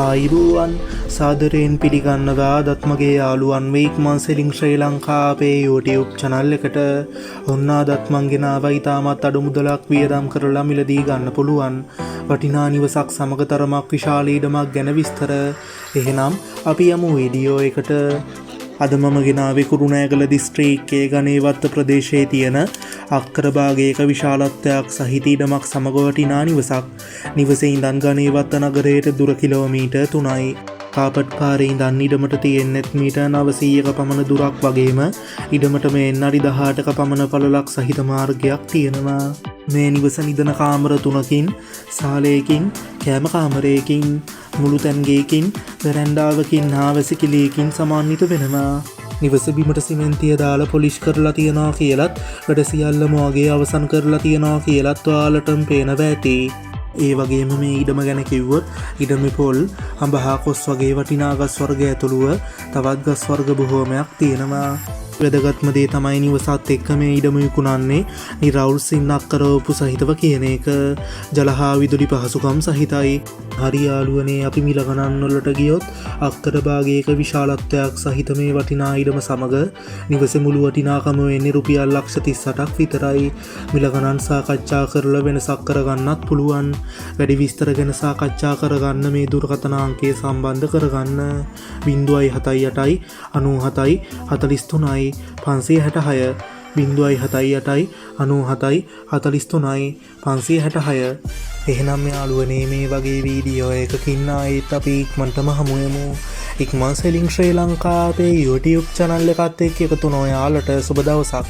ආයිබෝවන් සාදරයෙන් පිළිගන්නවා දත්මගේ යාළුවන් වේක්මන් සෙලින් ශ්‍රී ලංකාවේ YouTube channel එකට. ඔන්න අදත් මං ගෙනාවා ඉතාමත් අඩු මුදලක් වියදම් කරලා මිලදී ගන්න පුළුවන් වටිනා නිවසක් සමග තරමක් විශාල ඉඩමක් ගැන විස්තර. එහෙනම් අපි යමු වීඩියෝ එකට. අද මම ගෙනාවේ කුරුණෑගල දිස්ත්‍රික්කයේ ගණේවත්ත ප්‍රදේශයේ තියෙන අක්කර භාගයක විශාලත්වයක් සහිත ඉඩමක් සමග වටිනා නිවසක්. නිවසේ ඉඳන් ගණේවත්ත නගරයට දුර කිලෝමීටර් 3යි. කාපට් පාරේ ඉඳන් ඉඩමට තියෙන්නෙත් මීටර් 900ක පමණ දුරක් වගේම ඉඩමට මෙන්න අඩි 18ක පමණ පළලක් සහිත මාර්ගයක් තියෙනවා. මේ නිවස නිදන කාමර 3කින්, සාලයකින්, කෑම කාමරයකින්, මුළු තැන්ගේකින්, වෙරැන්ඩාවකින් හා වැසිකිළියකින් සමන්විත වෙනවා. නිවස බිමට සිමෙන්තිය දාලා පොලිෂ් කරලා තියනවා කියලත්, වැඩ සියල්ලම වගේ අවසන් කරලා තියනවා කියලත් ඔයාලටම පේනවා ඇති. ඒ වගේම මේ ඉඩම ගැන කිව්වොත් ඉඩමේ පොල්, හඹ හා කොස් වගේ වටිනා ගස් වර්ග ඇතුළුව තවත් ගස් වර්ග බොහෝමයක් තියෙනවා. වැදගත්ම දේ තමයි නිවසත් එක්ක මේ ඉඩම විකුණන්නේ නිරවුල් සින්නක් කරවපු සහිතව කියන එක. ජල හා විදුලි පහසුකම් සහිතයි. හරි යාළුවනේ, අපි මිල ගණන් වලට ගියොත් අක්කර භාගයක විශාලත්වයක් සහිත මේ වටිනා ඉඩම සමග නිවසේ මුළු වටිනාකම වෙන්නේ රුපියල් ලක්ෂ 38ක් විතරයි. මිල ගණන් සාකච්ඡා කරලා වෙනසක් කරගන්නත් පුළුවන්. වැඩි විස්තර ගැන සාකච්ඡා කරගන්න මේ දුරකථන අංකය සම්බන්ධ කරගන්න 078 97 43 566 078 97 43 566. එහෙනම් යාළුවනේ, මේ වගේ වීඩියෝ එකකින් ආයෙත් අපි ඉක්මනටම හමුවෙමු. ඉක්මන් සෙලින් ශ්‍රී ලංකාවේ YouTube channel එකත් එක්ක එකතු නොයාලට සුබ දවසක්.